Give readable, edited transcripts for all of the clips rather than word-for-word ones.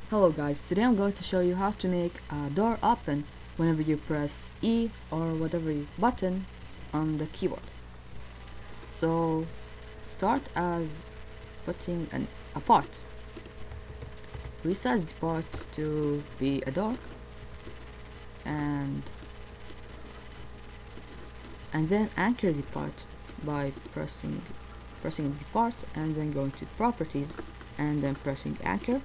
Hello guys, today I'm going to show you how to make a door open whenever you press E or whatever button on the keyboard. So start as putting a part. Resize the part to be a door and then anchor the part by pressing the part and then going to properties and then pressing anchor,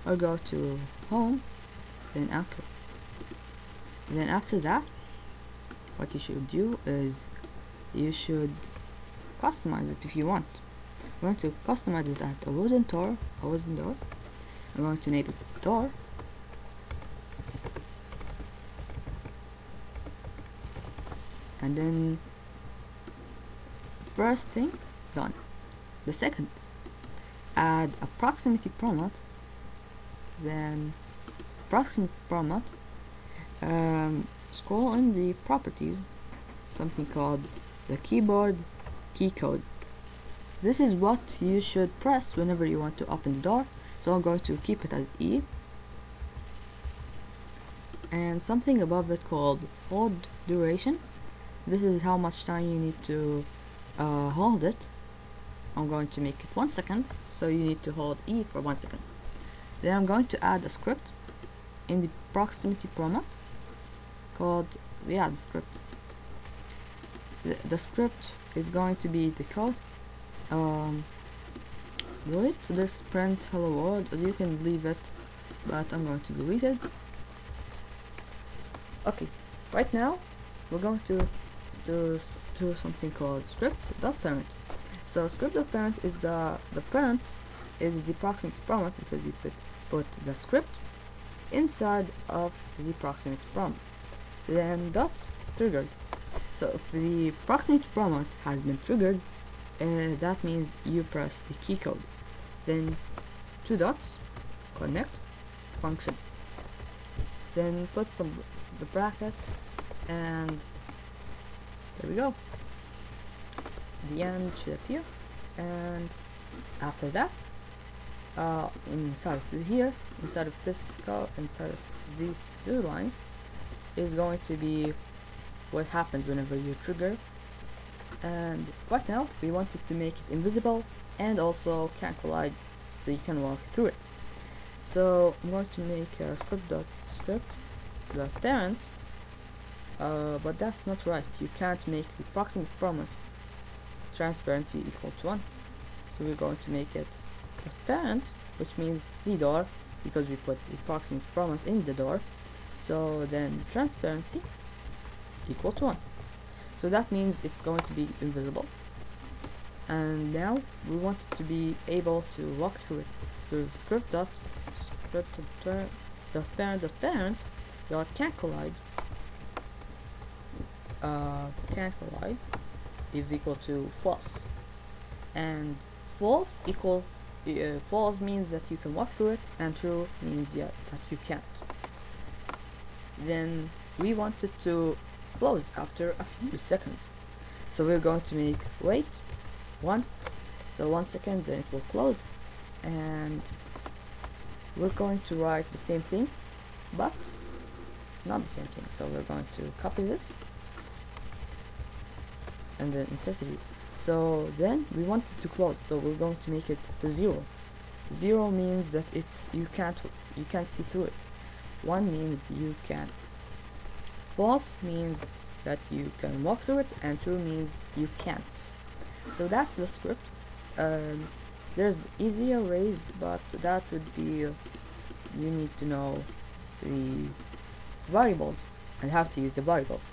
or go to home, then anchor. Then after that, what you should do is you should customize it if you want. I'm going to customize it at a wooden door. I'm going to name it door. And then first thing done. The second, add a proximity promote. Then proximity promote, scroll in the properties, something called the keyboard keycode. This is what you should press whenever you want to open the door, so I'm going to keep it as E. And something above it called hold duration. This is how much time you need to hold it. I'm going to make it 1 second, so you need to hold E for 1 second. Then I'm going to add a script in the proximity promote called the script. The script is going to be the code. Delete this print hello world, or you can leave it, but I'm going to delete it. Okay, right now we're going to do something called script.parent. So script.parent is the parent is the proximity promote, because you put the script inside of the proximity promote. Then dot triggered. So if the proximity promote has been triggered, that means you press the key code. Then 2 dots, connect function. Then put the bracket, and there we go. The end should appear, and after that, inside of this code, inside of these 2 lines, is going to be what happens whenever you trigger. And right now we wanted to make it invisible and also can't collide, so you can walk through it. So I'm going to make a script.parent, but that's not right. You can't make the proximity promote transparency equal to 1. So we're going to make it the parent, which means the door, because we put the proximity promote in the door. So then transparency equal to 1. So that means it's going to be invisible. And now we want it to be able to walk through it. So script.parent can't collide is equal to false, and false means that you can walk through it, and true means that you can't. Then we want it to close after a few seconds, so we're going to make wait 1, so 1 second, then it will close. And we're going to write the same thing, but not the same thing. So we're going to copy this and then insert it. So then we want it to close, so we're going to make it to 0. 0 means that you can't see through it. 1 means you can. False means that you can walk through it, and true means you can't. So that's the script. There's easier ways, but that would be you need to know the variables and how to use the variables.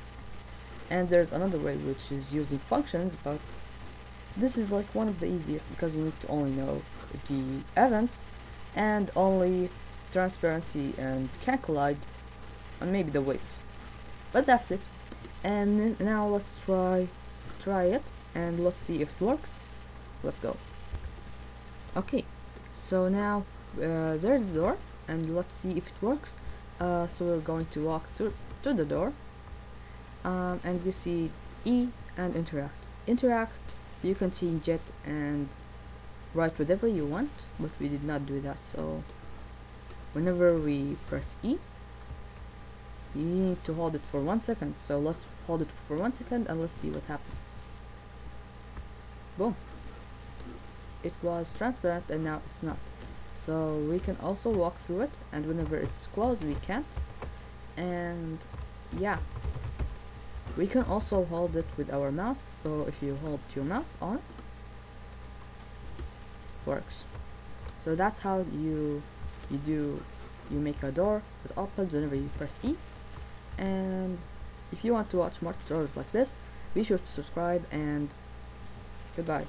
And there's another way, which is using functions, but this is like one of the easiest, because you need to only know the events and only transparency and can't collide, and maybe the wait. But that's it. And now let's try it, and let's see if it works. Let's go. Okay, so now there's the door, and let's see if it works. So we're going to walk through to the door, and you see E and interact. You can change it and write whatever you want, but we did not do that, so whenever we press E, you need to hold it for 1 second. So let's hold it for 1 second and let's see what happens. Boom. It was transparent and now it's not. So we can also walk through it, and whenever it's closed we can't. And yeah, we can also hold it with our mouse. So if you hold your mouse on it, works. So that's how you make a door that opens whenever you press E. And if you want to watch more tutorials like this, be sure to subscribe, and goodbye.